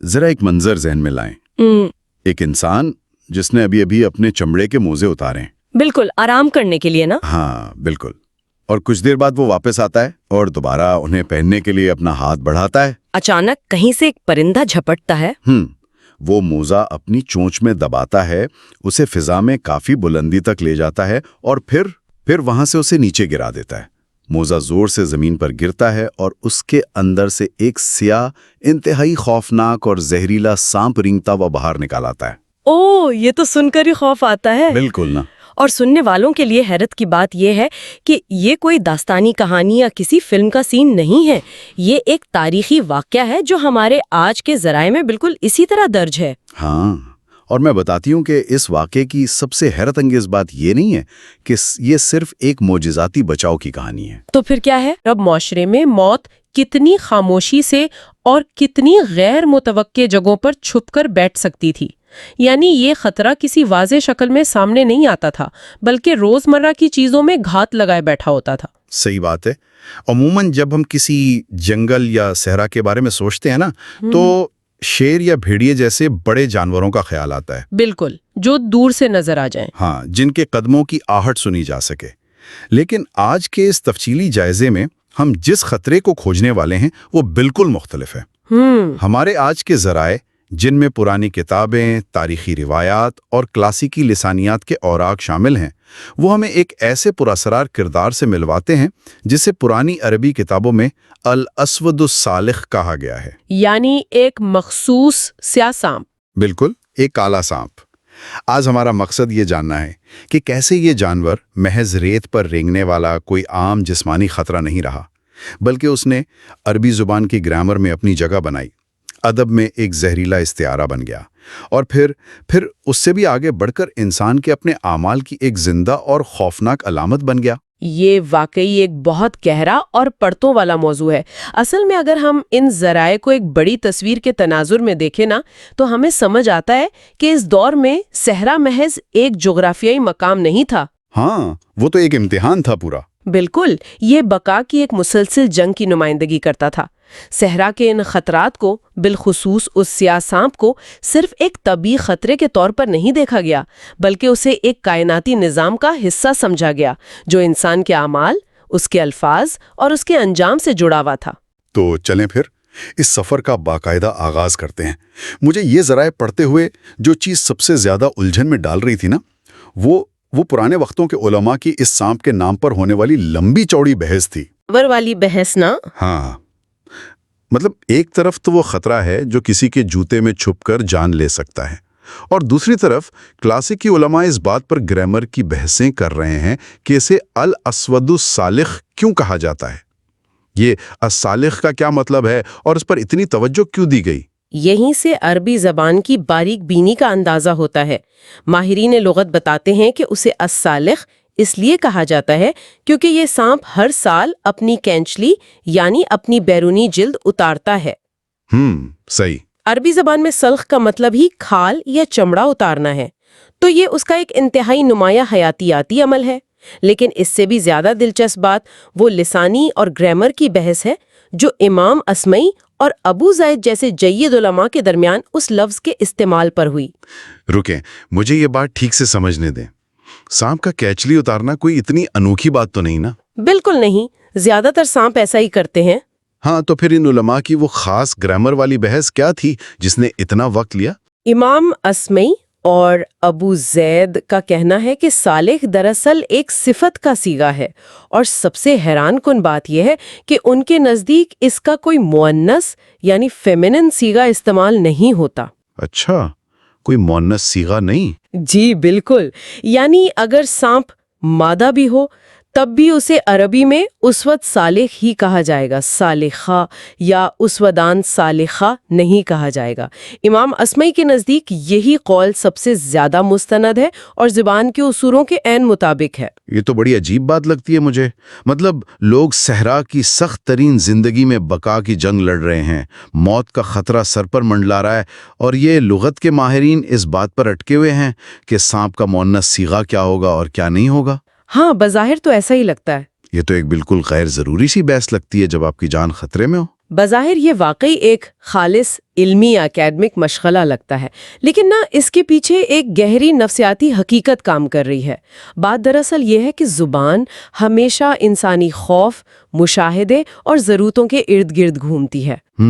ذرا ایک منظر ذہن میں لائیں، ایک انسان جس نے ابھی ابھی اپنے چمڑے کے موزے اتارے ہیں، بالکل آرام کرنے کے لیے نا؟ ہاں بالکل، اور کچھ دیر بعد وہ واپس آتا ہے اور دوبارہ انہیں پہننے کے لیے اپنا ہاتھ بڑھاتا ہے۔ اچانک کہیں سے ایک پرندہ جھپٹتا ہے۔ وہ موزہ اپنی چونچ میں دباتا ہے، اسے فضا میں کافی بلندی تک لے جاتا ہے اور پھر وہاں سے اسے نیچے گرا دیتا ہے۔ موزہ زور سے زمین پر گرتا ہے اور اس کے اندر سے ایک سیاہ، انتہائی خوفناک اور زہریلا سانپ رینگتا ہوا باہر نکال آتا ہے۔ یہ تو سن کر ہی خوف آتا ہے۔ بالکل نا۔ اور سننے والوں کے لیے حیرت کی بات یہ ہے کہ یہ کوئی داستانی کہانی یا کسی فلم کا سین نہیں ہے، یہ ایک تاریخی واقعہ ہے جو ہمارے آج کے ذرائع میں بالکل اسی طرح درج ہے۔ ہاں، اور میں بتاتی ہوں کہ اس واقعے کی سب سے حیرت انگیز بات یہ نہیں ہے کہ یہ صرف ایک معجزاتی بچاؤ کی کہانی ہے۔ تو پھر کیا ہے؟ اب معاشرے میں موت کتنی خاموشی سے اور کتنی غیر متوقع جگہوں پر چھپ کر بیٹھ سکتی تھی۔ یعنی یہ خطرہ کسی واضح شکل میں سامنے نہیں آتا تھا، بلکہ روزمرہ کی چیزوں میں گھات لگائے بیٹھا ہوتا تھا۔ صحیح بات ہے۔ عموماً جب ہم کسی جنگل یا صحرا کے بارے میں سوچتے ہیں نا، تو شیر یا بھیڑیے جیسے بڑے جانوروں کا خیال آتا ہے۔ بالکل، جو دور سے نظر آ جائیں۔ ہاں، جن کے قدموں کی آہٹ سنی جا سکے۔ لیکن آج کے اس تفصیلی جائزے میں ہم جس خطرے کو کھوجنے والے ہیں وہ بالکل مختلف ہے۔ ہمارے آج کے ذرائع، جن میں پرانی کتابیں، تاریخی روایات اور کلاسیکی لسانیات کے اوراق شامل ہیں، وہ ہمیں ایک ایسے پراسرار کردار سے ملواتے ہیں جسے پرانی عربی کتابوں میں الاسود السالخ کہا گیا ہے، یعنی ایک مخصوص سیاہ سانپ۔ بالکل، ایک کالا سانپ۔ آج ہمارا مقصد یہ جاننا ہے کہ کیسے یہ جانور محض ریت پر رینگنے والا کوئی عام جسمانی خطرہ نہیں رہا، بلکہ اس نے عربی زبان کی گرامر میں اپنی جگہ بنائی، ادب میں ایک زہریلا استعارہ بن گیا، اور پھر اس سے بھی آگے بڑھ کر انسان کے اپنے اعمال کی ایک زندہ اور خوفناک علامت بن گیا۔ یہ واقعی ایک بہت گہرا اور پرتوں والا موضوع ہے۔ اصل میں اگر ہم ان ذرائع کو ایک بڑی تصویر کے تناظر میں دیکھیں نا، تو ہمیں سمجھ آتا ہے کہ اس دور میں صحرا محض ایک جغرافیائی مقام نہیں تھا۔ ہاں، وہ تو ایک امتحان تھا پورا۔ بالکل، یہ بقا کی ایک مسلسل جنگ کی نمائندگی کرتا تھا۔ صحرا کے ان خطرات کو، بالخصوص اس سیاہ سانپ کو، صرف ایک طبعی خطرے کے طور پر نہیں دیکھا گیا، بلکہ اسے ایک کائناتی نظام کا حصہ سمجھا گیا جو انسان کے اعمال، اس کے الفاظ اور اس کے انجام سے جڑا ہوا تھا۔ تو چلیں پھر اس سفر کا باقاعدہ آغاز کرتے ہیں۔ مجھے یہ ذرائع پڑھتے ہوئے جو چیز سب سے زیادہ الجھن میں ڈال رہی تھی نا، وہ پرانے وقتوں کے علماء کی اس سانپ کے نام پر ہونے والی لمبی چوڑی بحث تھی۔ والی بحث نا؟ ہاں، مطلب ایک طرف تو وہ خطرہ ہے جو کسی کے جوتے میں چھپ کر جان لے سکتا ہے، اور دوسری طرف کلاسیکی علماء اس بات پر گرامر کی بحثیں کر رہے ہیں کہ اسے الاسود السالخ کیوں کہا جاتا ہے، یہ السالخ کا کیا مطلب ہے اور اس پر اتنی توجہ کیوں دی گئی۔ یہیں سے عربی زبان کی باریک بینی کا اندازہ ہوتا ہے۔ ماہرین لغت بتاتے ہیں کہ اسے السالخ اس لیے کہا جاتا ہے کیونکہ یہ سانپ ہر سال اپنی کینچلی یعنی اپنی بیرونی جلد اتارتا ہے۔ صحیح۔ عربی زبان میں سلخ کا مطلب ہی کھال یا چمڑا اتارنا ہے، تو یہ اس کا ایک انتہائی نمایاں حیاتیاتی عمل ہے۔ لیکن اس سے بھی زیادہ دلچسپ بات وہ لسانی اور گرامر کی بحث ہے جو امام اسمعی اور ابو زید جیسے جید علماء کے درمیان اس لفظ کے استعمال پر ہوئی۔ رکیں، مجھے یہ بات ٹھیک سے سمجھنے دیں۔ سانپ کا کیچلی اتارنا کوئی اتنی انوکھی بات تو نہیں نا؟ بالکل نہیں، زیادہ تر سانپ ایسا ہی کرتے ہیں۔ ہاں، تو پھر ان علماء کی وہ خاص گرامر والی بحث کیا تھی جس نے اتنا وقت لیا؟ امام اسمعی اور ابو زید کا کہنا ہے کہ صالح دراصل ایک صفت کا صیغہ ہے، اور سب سے حیران کن بات یہ ہے کہ ان کے نزدیک اس کا کوئی مؤنث یعنی فیمینن صیغہ استعمال نہیں ہوتا۔ اچھا، کوئی مؤنث صیغہ نہیں؟ جی بالکل، یعنی اگر سانپ مادہ بھی ہو تب بھی اسے عربی میں اسود صالح ہی کہا جائے گا، صالحہ یا اسودان صالحہ نہیں کہا جائے گا۔ امام اسمعی کے نزدیک یہی قول سب سے زیادہ مستند ہے اور زبان کے اصولوں کے عین مطابق ہے۔ یہ تو بڑی عجیب بات لگتی ہے مجھے۔ مطلب لوگ صحرا کی سخت ترین زندگی میں بقا کی جنگ لڑ رہے ہیں، موت کا خطرہ سر پر منڈلا رہا ہے، اور یہ لغت کے ماہرین اس بات پر اٹکے ہوئے ہیں کہ سانپ کا مؤنث صیغہ کیا ہوگا اور کیا نہیں ہوگا۔ ہاں، بظاہر تو ایسا ہی لگتا ہے۔ یہ تو ایک بالکل غیر ضروری سی بحث لگتی ہے جب آپ کی جان خطرے میں ہو۔ بظاہر یہ واقعی ایک خالص علمی اکیڈمک مشغلہ لگتا ہے، لیکن نہ اس کے پیچھے ایک گہری نفسیاتی حقیقت کام کر رہی ہے۔ بات دراصل یہ ہے کہ زبان ہمیشہ انسانی خوف، مشاہدے اور ضرورتوں کے ارد گرد گھومتی ہے۔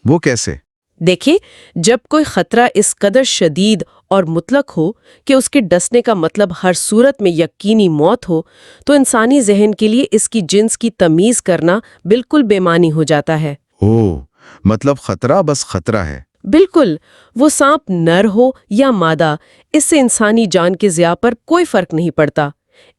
وہ کیسے؟ دیکھیں، جب کوئی خطرہ اس قدر شدید اور مطلق ہو کہ اس کے ڈسنے کا مطلب ہر صورت میں یقینی موت ہو، تو انسانی ذہن کے لیے اس کی جنس کی تمیز کرنا بالکل بے معنی ہو جاتا ہے۔ مطلب خطرہ بس خطرہ ہے۔ بالکل، وہ سانپ نر ہو یا مادہ، اس سے انسانی جان کے ضیاع پر کوئی فرق نہیں پڑتا۔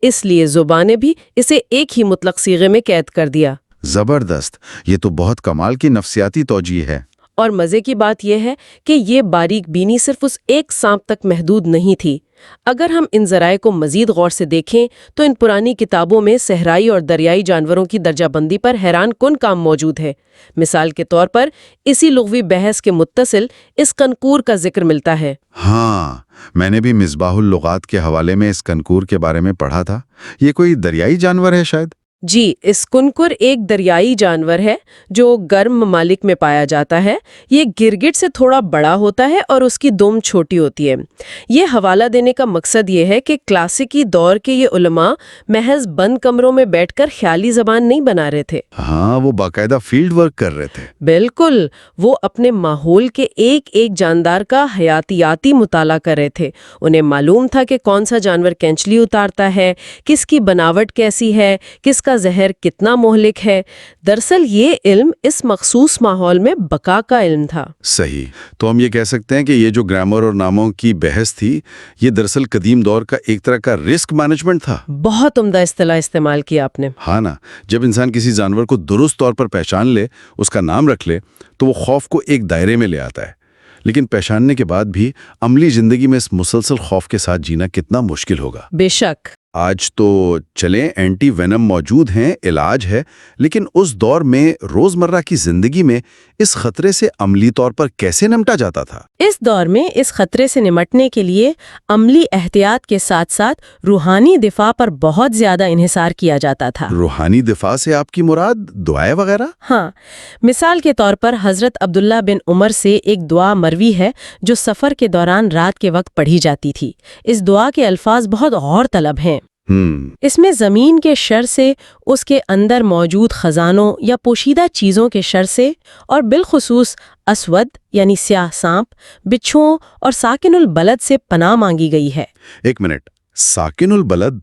اس لیے زبان نے بھی اسے ایک ہی مطلق صیغے میں قید کر دیا۔ زبردست، یہ تو بہت کمال کی نفسیاتی توجیہ ہے۔ اور مزے کی بات یہ ہے کہ یہ باریک بینی صرف اس ایک سانپ تک محدود نہیں تھی۔ اگر ہم ان ذرائع کو مزید غور سے دیکھیں تو ان پرانی کتابوں میں صحرائی اور دریائی جانوروں کی درجہ بندی پر حیران کن کام موجود ہے۔ مثال کے طور پر اسی لغوی بحث کے متصل اس کنکور کا ذکر ملتا ہے۔ ہاں، میں نے بھی مصباح اللغات کے حوالے میں اس کنکور کے بارے میں پڑھا تھا۔ یہ کوئی دریائی جانور ہے شاید؟ جی، اس کنکر ایک دریائی جانور ہے جو گرم ممالک میں پایا جاتا ہے۔ یہ گرگٹ سے تھوڑا بڑا ہوتا ہے اور اس کی دم چھوٹی ہوتی ہے۔ یہ حوالہ دینے کا مقصد یہ ہے کہ کلاسیکی دور کے یہ علماء محض بند کمروں میں بیٹھ کر خیالی زبان نہیں بنا رہے تھے۔ ہاں، وہ باقاعدہ فیلڈ ورک کر رہے تھے۔ بالکل، وہ اپنے ماحول کے ایک ایک جاندار کا حیاتیاتی مطالعہ کر رہے تھے۔ انہیں معلوم تھا کہ کون سا جانور کینچلی اتارتا ہے، کس کی بناوٹ کیسی ہے، کس کا زہر کتنا مہلک ہے۔ دراصل یہ علم اس مخصوص ماحول میں بقا کا علم تھا۔ صحیح، تو ہم یہ کہہ سکتے ہیں کہ یہ جو گرامر اور ناموں کی بحث تھی، یہ دراصل قدیم دور کا ایک طرح کا رسک مینجمنٹ تھا۔ بہت عمدہ اصطلاح استعمال کیا آپ نے۔ ہاں نا، جب انسان کسی جانور کو درست طور پر پہچان لے، اس کا نام رکھ لے، تو وہ خوف کو ایک دائرے میں لے آتا ہے۔ لیکن پہچاننے کے بعد بھی عملی زندگی میں اس مسلسل خوف کے ساتھ جینا کتنا مشکل ہوگا۔ بے شک۔ آج تو چلیں اینٹی وینم موجود ہیں، علاج ہے، لیکن اس دور میں روزمرہ کی زندگی میں اس خطرے سے عملی طور پر کیسے نمٹا جاتا تھا؟ اس دور میں اس خطرے سے نمٹنے کے لیے عملی احتیاط کے ساتھ ساتھ روحانی دفاع پر بہت زیادہ انحصار کیا جاتا تھا۔ روحانی دفاع سے آپ کی مراد دعائیں وغیرہ؟ ہاں، مثال کے طور پر حضرت عبداللہ بن عمر سے ایک دعا مروی ہے جو سفر کے دوران رات کے وقت پڑھی جاتی تھی۔ اس دعا کے الفاظ بہت غور طلب ہیں۔ اس میں زمین کے شر سے، اس کے اندر موجود خزانوں یا پوشیدہ چیزوں کے شر سے، اور بالخصوص اسود یعنی سیاہ سانپ، بچھوؤں اور ساکن البلد سے پناہ مانگی گئی ہے۔ ایک منٹ، ساکن البلد،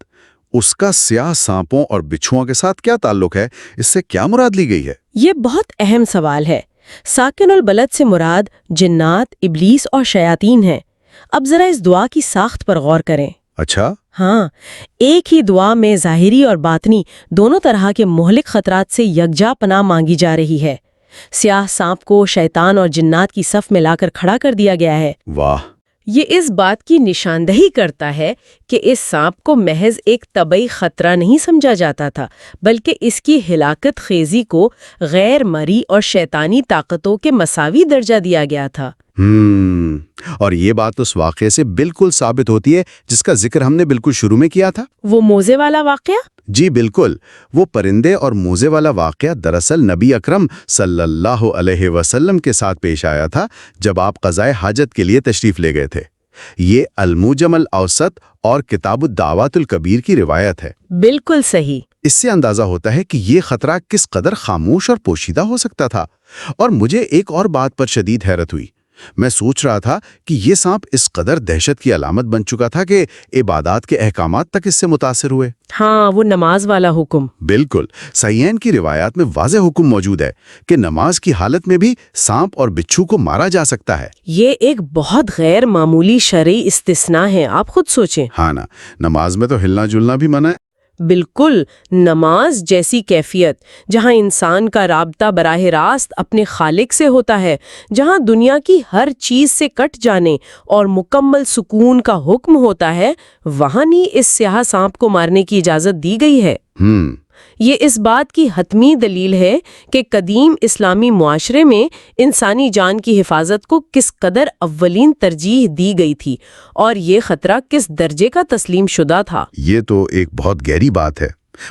اس کا سیاہ سانپوں اور بچھوؤں کے ساتھ کیا تعلق ہے؟ اس سے کیا مراد لی گئی ہے؟ یہ بہت اہم سوال ہے۔ ساکن البلد سے مراد جنات، ابلیس اور شیاطین ہیں۔ اب ذرا اس دعا کی ساخت پر غور کریں۔ اچھا، ہاں، ایک ہی دعا میں ظاہری اور باطنی دونوں طرح کے مہلک خطرات سے یکجا پناہ مانگی جا رہی ہے۔ سیاہ سانپ کو شیطان اور جنات کی صف میں لا کر کھڑا کر دیا گیا ہے۔ واہ! یہ اس بات کی نشاندہی کرتا ہے کہ اس سانپ کو محض ایک طبعی خطرہ نہیں سمجھا جاتا تھا، بلکہ اس کی ہلاکت خیزی کو غیر مرئی اور شیطانی طاقتوں کے مساوی درجہ دیا گیا تھا۔ اور یہ بات اس واقعے سے بالکل ثابت ہوتی ہے جس کا ذکر ہم نے بالکل شروع میں کیا تھا۔ وہ موزے والا واقعہ؟ جی بالکل، وہ پرندے اور موزے والا واقعہ دراصل نبی اکرم صلی اللہ علیہ وسلم کے ساتھ پیش آیا تھا جب آپ قضائے حاجت کے لیے تشریف لے گئے تھے۔ یہ الموجم الاوسط اور کتاب الدعوات الکبیر کی روایت ہے۔ بالکل صحیح۔ اس سے اندازہ ہوتا ہے کہ یہ خطرہ کس قدر خاموش اور پوشیدہ ہو سکتا تھا۔ اور مجھے ایک اور بات پر شدید حیرت ہوئی۔ میں سوچ رہا تھا کہ یہ سانپ اس قدر دہشت کی علامت بن چکا تھا کہ عبادات کے احکامات تک اس سے متاثر ہوئے۔ ہاں، وہ نماز والا حکم۔ بالکل، صحیحین کی روایات میں واضح حکم موجود ہے کہ نماز کی حالت میں بھی سانپ اور بچھو کو مارا جا سکتا ہے۔ یہ ایک بہت غیر معمولی شرعی استثناء ہے، آپ خود سوچیں۔ ہاں نا، نماز میں تو ہلنا جلنا بھی منع ہے۔ بالکل، نماز جیسی کیفیت جہاں انسان کا رابطہ براہ راست اپنے خالق سے ہوتا ہے، جہاں دنیا کی ہر چیز سے کٹ جانے اور مکمل سکون کا حکم ہوتا ہے، وہاں نہیں اس سیاہ سانپ کو مارنے کی اجازت دی گئی ہے۔ یہ اس بات کی حتمی دلیل ہے کہ قدیم اسلامی معاشرے میں انسانی جان کی حفاظت کو کس قدر اولین ترجیح دی گئی تھی اور یہ خطرہ کس درجے کا تسلیم شدہ تھا۔ یہ تو ایک بہت گہری بات ہے۔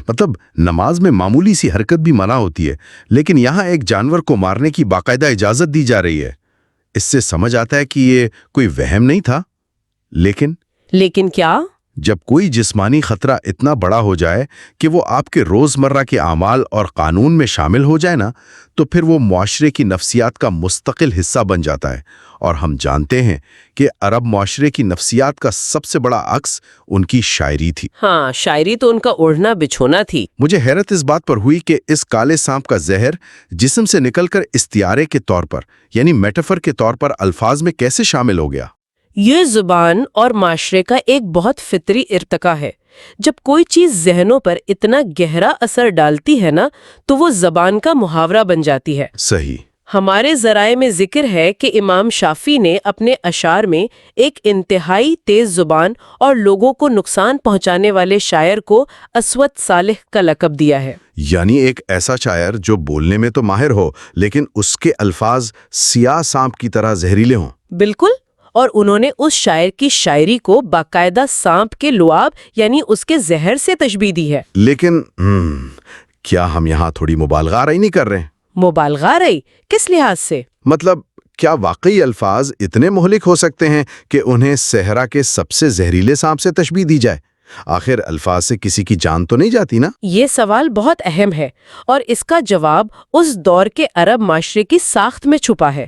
مطلب نماز میں معمولی سی حرکت بھی منع ہوتی ہے، لیکن یہاں ایک جانور کو مارنے کی باقاعدہ اجازت دی جا رہی ہے۔ اس سے سمجھ آتا ہے کہ یہ کوئی وہم نہیں تھا۔ لیکن کیا؟ جب کوئی جسمانی خطرہ اتنا بڑا ہو جائے کہ وہ آپ کے روزمرہ کے اعمال اور قانون میں شامل ہو جائے نا، تو پھر وہ معاشرے کی نفسیات کا مستقل حصہ بن جاتا ہے۔ اور ہم جانتے ہیں کہ عرب معاشرے کی نفسیات کا سب سے بڑا عکس ان کی شاعری تھی۔ ہاں، شاعری تو ان کا اوڑھنا بچھونا تھی۔ مجھے حیرت اس بات پر ہوئی کہ اس کالے سانپ کا زہر جسم سے نکل کر استعارے کے طور پر، یعنی میٹافر کے طور پر الفاظ میں کیسے شامل ہو گیا۔ یہ زبان اور معاشرے کا ایک بہت فطری ارتقا ہے۔ جب کوئی چیز ذہنوں پر اتنا گہرا اثر ڈالتی ہے نا، تو وہ زبان کا محاورہ بن جاتی ہے۔ صحیح۔ ہمارے ذرائع میں ذکر ہے کہ امام شافعی نے اپنے اشعار میں ایک انتہائی تیز زبان اور لوگوں کو نقصان پہنچانے والے شاعر کو اسود صالح کا لقب دیا ہے۔ یعنی ایک ایسا شاعر جو بولنے میں تو ماہر ہو، لیکن اس کے الفاظ سیاہ سانپ کی طرح زہریلے ہوں۔ بالکل، اور انہوں نے اس شاعر کی شاعری کو باقاعدہ سانپ کے لعاب یعنی اس کے زہر سے تشبیہ دی ہے۔ لیکن کیا ہم یہاں تھوڑی مبالغہ آرائی نہیں کر رہے ہیں؟ مبالغہ رہی کس لحاظ سے؟ مطلب کیا واقعی الفاظ اتنے مہلک ہو سکتے ہیں کہ انہیں صحرا کے سب سے زہریلے سانپ سے تشبیہ دی جائے؟ آخر الفاظ سے کسی کی جان تو نہیں جاتی نا؟ یہ سوال بہت اہم ہے، اور اس کا جواب اس دور کے عرب معاشرے کی ساخت میں چھپا ہے۔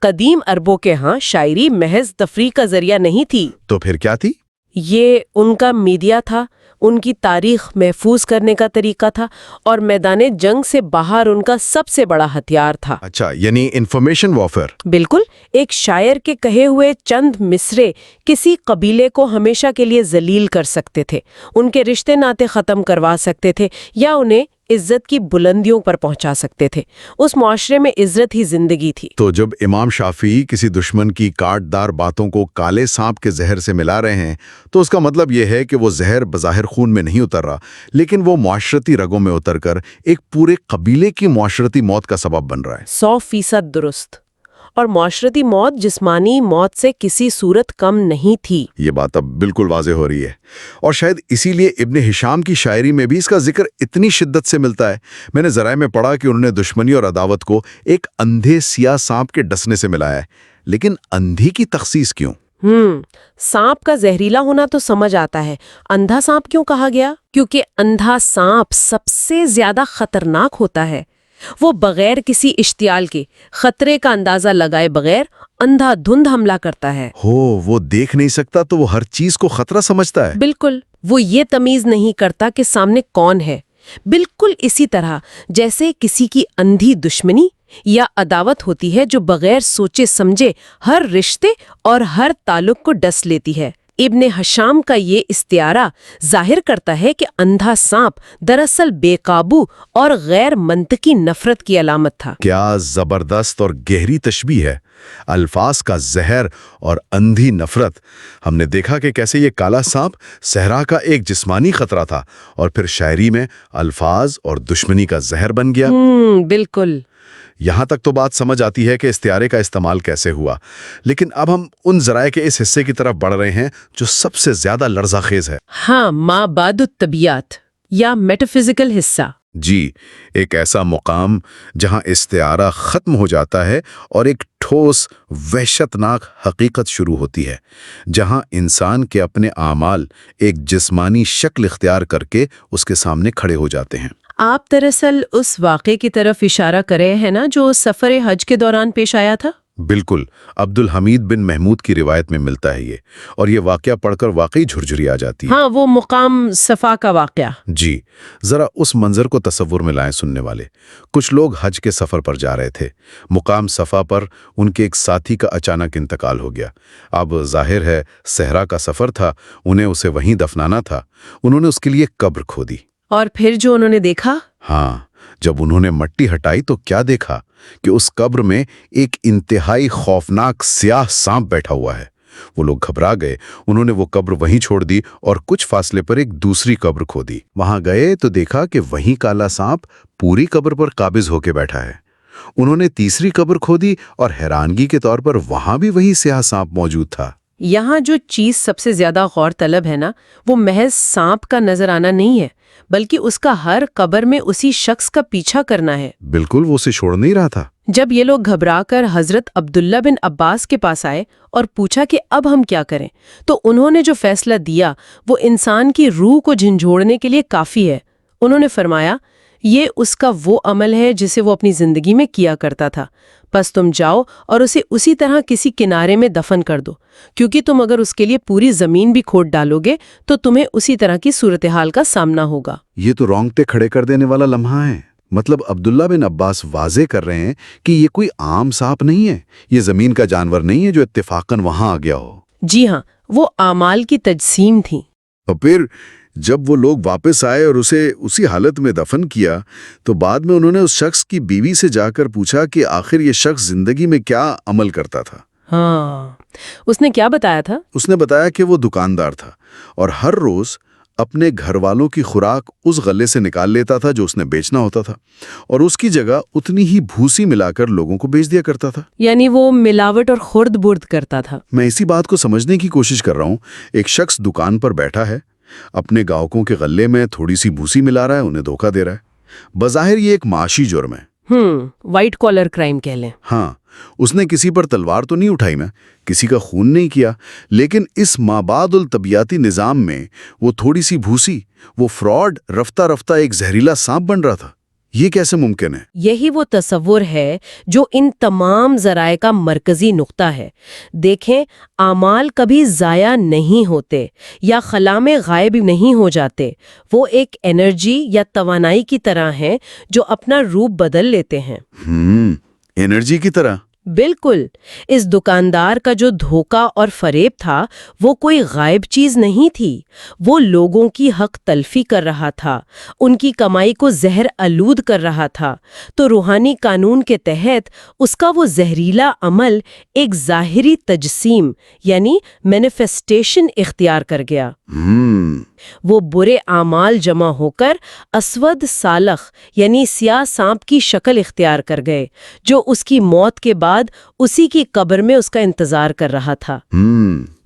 قدیم عربوں کے ہاں شاعری محض تفریح کا ذریعہ نہیں تھی۔ تو پھر کیا تھی؟ یہ ان کا میڈیا تھا، ان کی تاریخ محفوظ کرنے کا طریقہ تھا، اور میدان جنگ سے باہر ان کا سب سے بڑا ہتھیار تھا۔ اچھا، یعنی انفارمیشن وارفیئر۔ بالکل، ایک شاعر کے کہے ہوئے چند مصرے کسی قبیلے کو ہمیشہ کے لیے ذلیل کر سکتے تھے، ان کے رشتے ناطے ختم کروا سکتے تھے، یا انہیں عزت کی بلندیوں پر پہنچا سکتے تھے۔ اس معاشرے میں عزت ہی زندگی تھی۔ تو جب امام شافعی کسی دشمن کی کاٹ دار باتوں کو کالے سانپ کے زہر سے ملا رہے ہیں، تو اس کا مطلب یہ ہے کہ وہ زہر بظاہر خون میں نہیں اتر رہا، لیکن وہ معاشرتی رگوں میں اتر کر ایک پورے قبیلے کی معاشرتی موت کا سبب بن رہا ہے۔ 100% درست۔ اور معاشرتی موت جسمانی موت سے کسی صورت کم نہیں تھی۔ یہ بات اب بالکل واضح ہو رہی ہے، اور شاید اسی لیے ابن ہشام کی شاعری میں بھی اس کا ذکر اتنی شدت سے ملتا ہے۔ میں نے ذرائع میں پڑھا کہ انہوں نے دشمنی اور عداوت کو ایک اندھے سیاہ سانپ کے ڈسنے سے ملایا ہے، لیکن اندھی کی تخصیص کیوں؟ سانپ کا زہریلا ہونا تو سمجھ آتا ہے، اندھا سانپ کیوں کہا گیا؟ کیونکہ اندھا سانپ سب سے زیادہ خطرناک ہوتا ہے۔ وہ بغیر کسی اشتعال کے، خطرے کا اندازہ لگائے بغیر اندھا دھند حملہ کرتا ہے۔ وہ دیکھ نہیں سکتا تو وہ ہر چیز کو خطرہ سمجھتا ہے۔ بالکل، وہ یہ تمیز نہیں کرتا کہ سامنے کون ہے۔ بالکل اسی طرح جیسے کسی کی اندھی دشمنی یا عداوت ہوتی ہے جو بغیر سوچے سمجھے ہر رشتے اور ہر تعلق کو ڈس لیتی ہے۔ ابن ہشام کا یہ استعارہ ظاہر کرتا ہے کہ اندھا سانپ دراصل بے قابو اور غیر منطقی نفرت کی علامت تھا۔ کیا زبردست اور گہری تشبیہ ہے! الفاظ کا زہر اور اندھی نفرت۔ ہم نے دیکھا کہ کیسے یہ کالا سانپ صحرا کا ایک جسمانی خطرہ تھا، اور پھر شاعری میں الفاظ اور دشمنی کا زہر بن گیا۔ بالکل۔ یہاں تک تو بات سمجھ آتی ہے کہ استعارے کا استعمال کیسے ہوا، لیکن اب ہم ان ذرائع کے اس حصے کی طرف بڑھ رہے ہیں جو سب سے زیادہ لرزہ خیز ہے۔ ہاں، ما بعد الطبیعت یا میٹافزیکل حصہ۔ جی، ایک ایسا مقام جہاں استعارہ ختم ہو جاتا ہے اور ایک ٹھوس وحشتناک حقیقت شروع ہوتی ہے، جہاں انسان کے اپنے اعمال ایک جسمانی شکل اختیار کر کے اس کے سامنے کھڑے ہو جاتے ہیں۔ آپ دراصل اس واقعے کی طرف اشارہ کر رہے ہیں نا جو سفر حج کے دوران پیش آیا تھا؟ بالکل، عبد الحمید بن محمود کی روایت میں ملتا ہے یہ، اور یہ واقعہ پڑھ کر واقعی جھرجھری آ جاتی ہے۔ ہاں، وہ مقام صفا کا واقعہ۔ جی، ذرا اس منظر کو تصور میں لائیں سننے والے۔ کچھ لوگ حج کے سفر پر جا رہے تھے۔ مقام صفا پر ان کے ایک ساتھی کا اچانک انتقال ہو گیا۔ اب ظاہر ہے صحرا کا سفر تھا، انہیں اسے وہیں دفنانا تھا۔ انہوں نے اس کے لیے قبر کھودی۔ اور پھر جو انہوں نے دیکھا؟ ہاں، جب انہوں نے مٹی ہٹائی تو کیا دیکھا کہ اس قبر میں ایک انتہائی خوفناک سیاہ سانپ بیٹھا ہوا ہے۔ وہ لوگ گھبرا گئے، انہوں نے وہ قبر وہیں چھوڑ دی اور کچھ فاصلے پر ایک دوسری قبر کھودی۔ وہاں گئے تو دیکھا کہ وہیں کالا سانپ پوری قبر پر قابض ہو کے بیٹھا ہے۔ انہوں نے تیسری قبر کھودی اور حیرانگی کے طور پر وہاں بھی وہی سیاہ سانپ موجود تھا۔ یہاں جو چیز سب سے زیادہ غور طلب ہے نا، وہ محض سانپ کا نظر آنا نہیں ہے، بلکہ اس کا ہر قبر میں اسی شخص کا پیچھا کرنا ہے۔ بالکل، وہ اسے چھوڑ نہیں رہا تھا۔ جب یہ لوگ گھبرا کر حضرت عبداللہ بن عباس کے پاس آئے اور پوچھا کہ اب ہم کیا کریں، تو انہوں نے جو فیصلہ دیا وہ انسان کی روح کو جھنجھوڑنے کے لیے کافی ہے۔ انہوں نے فرمایا، یہ اس کا وہ عمل ہے جسے وہ اپنی زندگی میں کیا کرتا تھا، بس تم جاؤ اور اسے اسی طرح کسی کنارے میں دفن کر دو، کیونکہ تم اگر اس کے لیے پوری زمین بھی کھود ڈالو گے تو تمہیں اسی طرح کی صورتحال کا سامنا ہوگا۔ یہ تو رونگٹے کھڑے کر دینے والا لمحہ ہے۔ مطلب عبداللہ بن عباس واضح کر رہے ہیں کہ یہ کوئی عام سانپ نہیں ہے، یہ زمین کا جانور نہیں ہے جو اتفاقاً وہاں آ گیا ہو۔ جی ہاں، وہ اعمال کی تجسیم تھی۔ اور پھر جب وہ لوگ واپس آئے اور اسے اسی حالت میں دفن کیا تو بعد میں انہوں نے اس شخص کی بیوی سے جا کر پوچھا کہ آخر یہ شخص زندگی میں کیا عمل کرتا تھا۔ ہاں، اس نے کیا بتایا تھا؟ اس نے بتایا کہ وہ دکاندار تھا اور ہر روز اپنے گھر والوں کی خوراک اس غلے سے نکال لیتا تھا جو اس نے بیچنا ہوتا تھا، اور اس کی جگہ اتنی ہی بھوسی ملا کر لوگوں کو بیچ دیا کرتا تھا۔ یعنی وہ ملاوٹ اور خرد برد کرتا تھا۔ میں اسی بات کو سمجھنے کی کوشش کر رہا ہوں۔ ایک شخص دکان پر بیٹھا ہے، اپنے گاہکوں کے غلے میں تھوڑی سی بھوسی ملا رہا ہے، انہیں دھوکہ دے رہا ہے۔ بظاہر یہ ایک معاشی جرم ہے، وائٹ کالر کرائم کہہ لیں۔ ہاں، اس نے کسی پر تلوار تو نہیں اٹھائی، میں کسی کا خون نہیں کیا، لیکن اس مابعد الطبیعتی نظام میں وہ تھوڑی سی بھوسی، وہ فراڈ رفتہ رفتہ ایک زہریلا سانپ بن رہا تھا۔ یہ کیسے ممکن ہے؟ یہی وہ تصور ہے جو ان تمام ذرائع کا مرکزی نقطہ ہے۔ دیکھیں، اعمال کبھی ضائع نہیں ہوتے یا خلا میں غائب نہیں ہو جاتے، وہ ایک انرجی یا توانائی کی طرح ہیں جو اپنا روپ بدل لیتے ہیں۔ انرجی کی طرح؟ بالکل، اس دکاندار کا جو دھوکہ اور فریب تھا وہ کوئی غائب چیز نہیں تھی، وہ لوگوں کی حق تلفی کر رہا تھا، ان کی کمائی کو زہر آلود کر رہا تھا، تو روحانی قانون کے تحت اس کا وہ زہریلا عمل ایک ظاہری تجسیم یعنی مینیفیسٹیشن اختیار کر گیا۔ وہ برے اعمال جمع ہو کر اسود سالخ یعنی سیاہ سانپ کی شکل اختیار کر گئے، جو اس کی موت کے بعد اسی کی قبر میں اس کا انتظار کر رہا تھا۔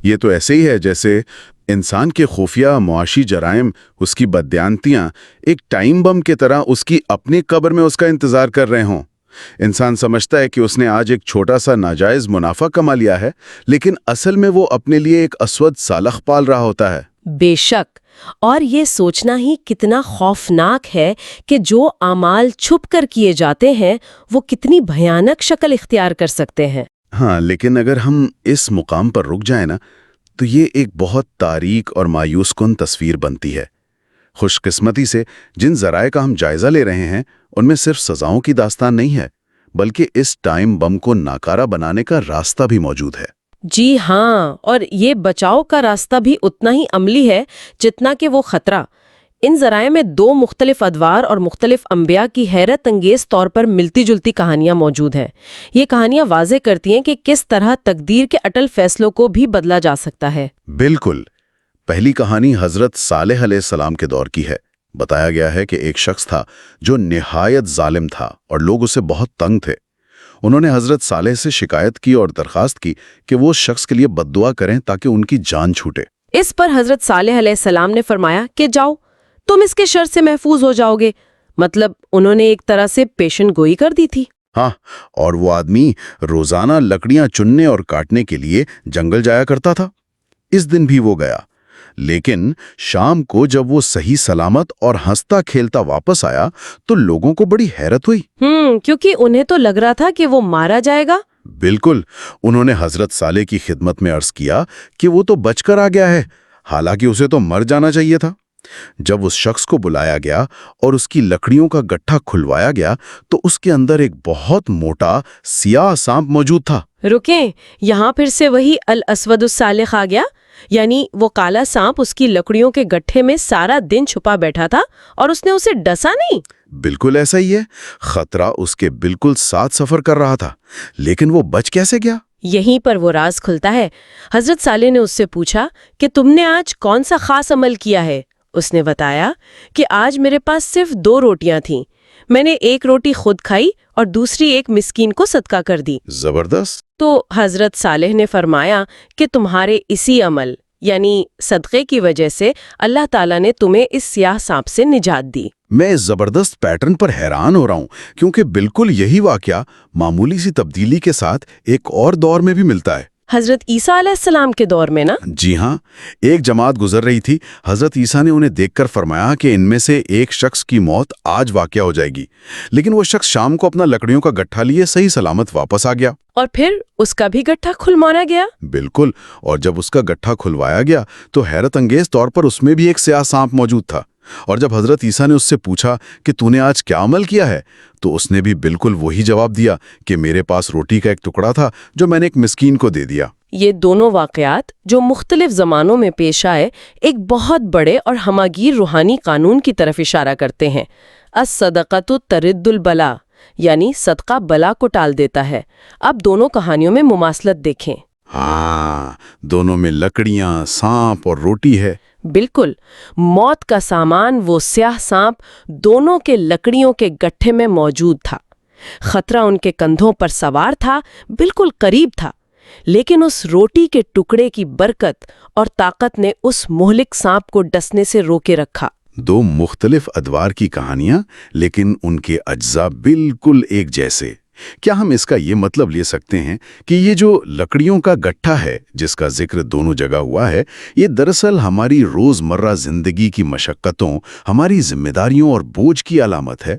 یہ تو ایسے ہی ہے جیسے انسان کے خفیہ معاشی جرائم، اس کی بددیانتیاں ایک ٹائم بم کی طرح اس کی اپنی قبر میں اس کا انتظار کر رہے ہوں۔ انسان سمجھتا ہے کہ اس نے آج ایک چھوٹا سا ناجائز منافع کما لیا ہے، لیکن اصل میں وہ اپنے لیے ایک اسود سالخ پال رہا ہوتا ہے۔ بے شک، اور یہ سوچنا ہی کتنا خوفناک ہے کہ جو اعمال چھپ کر کیے جاتے ہیں وہ کتنی بھیانک شکل اختیار کر سکتے ہیں۔ ہاں، لیکن اگر ہم اس مقام پر رک جائیں نا تو یہ ایک بہت تاریک اور مایوس کن تصویر بنتی ہے۔ خوش قسمتی سے جن ذرائع کا ہم جائزہ لے رہے ہیں ان میں صرف سزاؤں کی داستان نہیں ہے، بلکہ اس ٹائم بم کو ناکارہ بنانے کا راستہ بھی موجود ہے۔ جی ہاں، اور یہ بچاؤ کا راستہ بھی اتنا ہی عملی ہے جتنا کہ وہ خطرہ۔ ان ذرائع میں دو مختلف ادوار اور مختلف انبیاء کی حیرت انگیز طور پر ملتی جلتی کہانیاں موجود ہیں۔ یہ کہانیاں واضح کرتی ہیں کہ کس طرح تقدیر کے اٹل فیصلوں کو بھی بدلا جا سکتا ہے۔ بالکل۔ پہلی کہانی حضرت صالح علیہ السلام کے دور کی ہے۔ بتایا گیا ہے کہ ایک شخص تھا جو نہایت ظالم تھا اور لوگ اسے بہت تنگ تھے۔ انہوں نے حضرت صالح سے شکایت کی اور درخواست کی کہ وہ اس شخص کے لیے بد دعا کریں تاکہ ان کی جان چھوٹے۔ اس پر حضرت صالح علیہ السلام نے فرمایا کہ جاؤ، تم اس کے شر سے محفوظ ہو جاؤ گے۔ مطلب انہوں نے ایک طرح سے پیشن گوئی کر دی تھی۔ ہاں، اور وہ آدمی روزانہ لکڑیاں چننے اور کاٹنے کے لیے جنگل جایا کرتا تھا۔ اس دن بھی وہ گیا، لیکن شام کو جب وہ صحیح سلامت اور ہنستا کھیلتا واپس آیا تو لوگوں کو بڑی حیرت ہوئی۔ کیونکہ انہیں تو لگ رہا تھا کہ وہ مارا جائے گا۔ بالکل، انہوں نے حضرت صالح کی خدمت میں عرض کیا کہ وہ تو بچ کر آ گیا ہے، حالانکہ اسے تو مر جانا چاہیے تھا۔ جب اس شخص کو بلایا گیا اور اس کی لکڑیوں کا گٹھا کھلوایا گیا تو اس کے اندر ایک بہت موٹا سیاہ سانپ موجود تھا۔ رکیں، یہاں پھر سے وہی الاسود السالخ آ گیا، یعنی وہ کالا سانپ اس کی لکڑیوں کے گٹھے میں سارا دن چھپا بیٹھا تھا اور اس نے اسے ڈسا نہیں۔ بالکل ایسا ہی ہے، خطرہ اس کے بالکل ساتھ سفر کر رہا تھا، لیکن وہ بچ کیسے گیا؟ یہیں پر وہ راز کھلتا ہے۔ حضرت صالح نے اس سے پوچھا کہ تم نے آج کون سا خاص عمل کیا ہے؟ اس نے بتایا کہ آج میرے پاس صرف 2 روٹیاں تھیں، میں نے ایک روٹی خود کھائی اور دوسری ایک مسکین کو صدقہ کر دی۔ زبردست۔ تو حضرت صالح نے فرمایا کہ تمہارے اسی عمل یعنی صدقے کی وجہ سے اللہ تعالیٰ نے تمہیں اس سیاہ سانپ سے نجات دی۔ میں اس زبردست پیٹرن پر حیران ہو رہا ہوں کیونکہ بالکل یہی واقعہ معمولی سی تبدیلی کے ساتھ ایک اور دور میں بھی ملتا ہے۔ حضرت عیسیٰ علیہ السلام کے دور میں نا؟ جی ہاں، ایک جماعت گزر رہی تھی، حضرت عیسیٰ نے انہیں دیکھ کر فرمایا کہ ان میں سے ایک شخص کی موت آج واقع ہو جائے گی، لیکن وہ شخص شام کو اپنا لکڑیوں کا گٹھا لیے صحیح سلامت واپس آ گیا۔ اور پھر اس کا بھی گٹھا کھلوانا گیا؟ بالکل، اور جب اس کا گٹھا کھلوایا گیا تو حیرت انگیز طور پر اس میں بھی ایک سیاہ سانپ موجود تھا، اور جب حضرت عیسیٰ نے اس سے پوچھا کہ تو نے آج کیا عمل کیا ہے تو اس نے بھی بالکل وہی جواب دیا کہ میرے پاس روٹی کا ایک ٹکڑا تھا جو میں نے ایک مسکین کو دے دیا۔ یہ دونوں واقعات جو مختلف زمانوں میں پیش آئے ایک بہت بڑے اور ہماگیر روحانی قانون کی طرف اشارہ کرتے ہیں۔ الصدقۃ ترد البلا، یعنی صدقہ بلا کو ٹال دیتا ہے۔ اب دونوں کہانیوں میں مماثلت دیکھیں۔ ہاں، دونوں میں لکڑیاں، سانپ اور روٹی ہے۔ بالکل، موت کا سامان وہ سیاہ سانپ دونوں کے لکڑیوں کے گٹھے میں موجود تھا۔ خطرہ ان کے کندھوں پر سوار تھا، بالکل قریب تھا، لیکن اس روٹی کے ٹکڑے کی برکت اور طاقت نے اس مہلک سانپ کو ڈسنے سے روکے رکھا۔ دو مختلف ادوار کی کہانیاں، لیکن ان کے اجزاء بالکل ایک جیسے۔ کیا ہم اس کا یہ مطلب لے سکتے ہیں کہ یہ جو لکڑیوں کا گٹھا ہے جس کا ذکر دونوں جگہ ہوا ہے، یہ دراصل ہماری روزمرہ زندگی کی مشقتوں، ہماری ذمہ داریوں اور بوجھ کی علامت ہے؟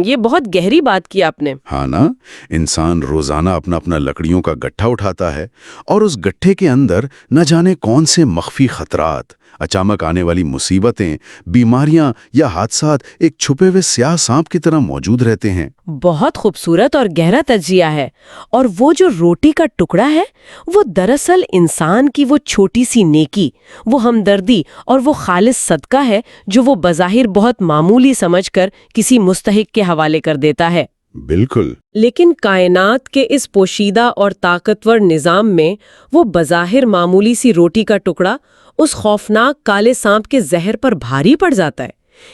یہ بہت گہری بات کی آپ نے۔ ہاں نا، انسان روزانہ اپنا لکڑیوں کا گٹھا اٹھاتا ہے اور اس گٹھے کے اندر نہ جانے کون سے مخفی خطرات، اچانک آنے والی مصیبتیں، بیماریاں یا حادثات ایک چھپے ہوئے سیاہ سانپ کی طرح موجود رہتے ہیں۔ بہت خوبصورت اور گہرا تجزیہ ہے۔ اور وہ جو روٹی کا ٹکڑا ہے وہ دراصل انسان کی وہ چھوٹی سی نیکی، وہ ہمدردی اور وہ خالص صدقہ ہے جو وہ بظاہر بہت معمولی سمجھ کر کسی مستحق کے حوالے کر دیتا ہے۔ بالکل۔ لیکن کائنات کے اس پوشیدہ اور طاقتور نظام میں وہ بظاہر معمولی سی روٹی کا ٹکڑا اس خوفناک کالے سانپ کے زہر پر بھاری پڑ جاتا ہے۔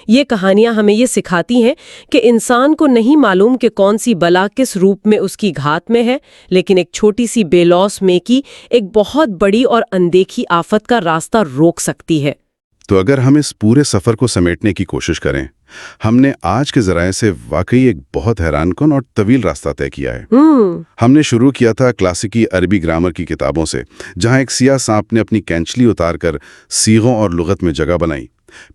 یہ کہانیاں ہمیں یہ سکھاتی ہیں کہ انسان کو نہیں معلوم کہ کون سی بلا کس روپ میں اس کی گھات میں ہے، لیکن ایک چھوٹی سی بے لوث میکی ایک بہت بڑی اور اندیکھی آفت کا راستہ روک سکتی ہے۔ تو اگر ہم اس پورے سفر کو سمیٹنے کی کوشش کریں، ہم نے آج کے ذرائع سے واقعی ایک بہت حیران کن اور طویل راستہ طے کیا ہے۔ ہم نے شروع کیا تھا کلاسیکی عربی گرامر کی کتابوں سے، جہاں ایک سیاہ سانپ نے اپنی کینچلی اتار کر صیغوں اور لغت میں جگہ بنائی۔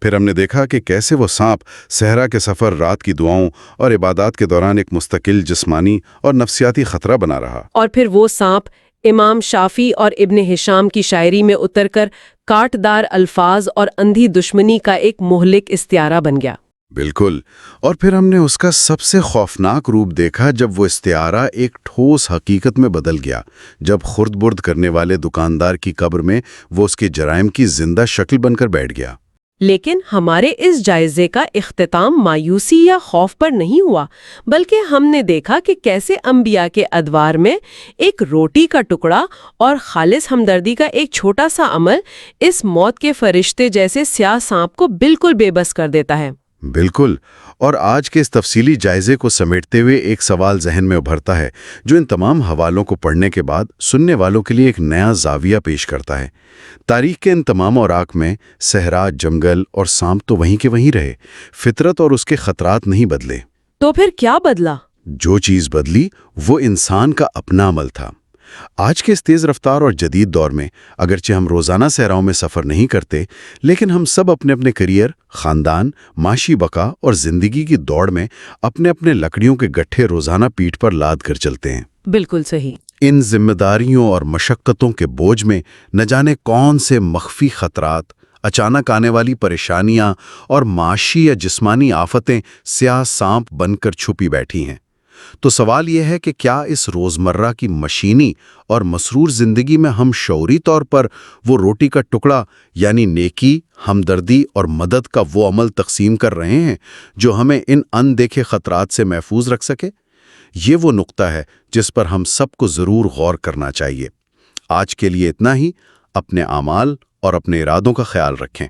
پھر ہم نے دیکھا کہ کیسے وہ سانپ صحرا کے سفر، رات کی دعاؤں اور عبادات کے دوران ایک مستقل جسمانی اور نفسیاتی خطرہ بنا رہا۔ اور پھر وہ سانپ امام شافی اور ابن ہشام کی شاعری میں اتر کر کاٹ دار الفاظ اور اندھی دشمنی کا ایک مہلک استعارہ بن گیا۔ بالکل، اور پھر ہم نے اس کا سب سے خوفناک روپ دیکھا جب وہ استعارہ ایک ٹھوس حقیقت میں بدل گیا، جب خرد برد کرنے والے دکاندار کی قبر میں وہ اس کے جرائم کی زندہ شکل بن کر بیٹھ گیا۔ لیکن ہمارے اس جائزے کا اختتام مایوسی یا خوف پر نہیں ہوا، بلکہ ہم نے دیکھا کہ کیسے انبیاء کے ادوار میں ایک روٹی کا ٹکڑا اور خالص ہمدردی کا ایک چھوٹا سا عمل اس موت کے فرشتے جیسے سیاہ سانپ کو بالکل بے بس کر دیتا ہے۔ بالکل، اور آج کے اس تفصیلی جائزے کو سمیٹتے ہوئے ایک سوال ذہن میں ابھرتا ہے جو ان تمام حوالوں کو پڑھنے کے بعد سننے والوں کے لیے ایک نیا زاویہ پیش کرتا ہے۔ تاریخ کے ان تمام اوراق میں صحرا، جنگل اور سانپ تو وہیں کے وہیں رہے، فطرت اور اس کے خطرات نہیں بدلے۔ تو پھر کیا بدلا؟ جو چیز بدلی وہ انسان کا اپنا عمل تھا۔ آج کے اس تیز رفتار اور جدید دور میں اگرچہ ہم روزانہ صحراؤں میں سفر نہیں کرتے، لیکن ہم سب اپنے اپنے کیریئر، خاندان، معاشی بقا اور زندگی کی دوڑ میں اپنے اپنے لکڑیوں کے گٹھے روزانہ پیٹھ پر لاد کر چلتے ہیں۔ بالکل صحیح۔ ان ذمہ داریوں اور مشقتوں کے بوجھ میں نہ جانے کون سے مخفی خطرات، اچانک آنے والی پریشانیاں اور معاشی یا جسمانی آفتیں سیاہ سانپ بن کر چھپی بیٹھی ہیں۔ تو سوال یہ ہے کہ کیا اس روزمرہ کی مشینی اور مسرور زندگی میں ہم شعوری طور پر وہ روٹی کا ٹکڑا یعنی نیکی، ہمدردی اور مدد کا وہ عمل تقسیم کر رہے ہیں جو ہمیں ان اندیکھے خطرات سے محفوظ رکھ سکے؟ یہ وہ نقطہ ہے جس پر ہم سب کو ضرور غور کرنا چاہیے۔ آج کے لیے اتنا ہی۔ اپنے اعمال اور اپنے ارادوں کا خیال رکھیں۔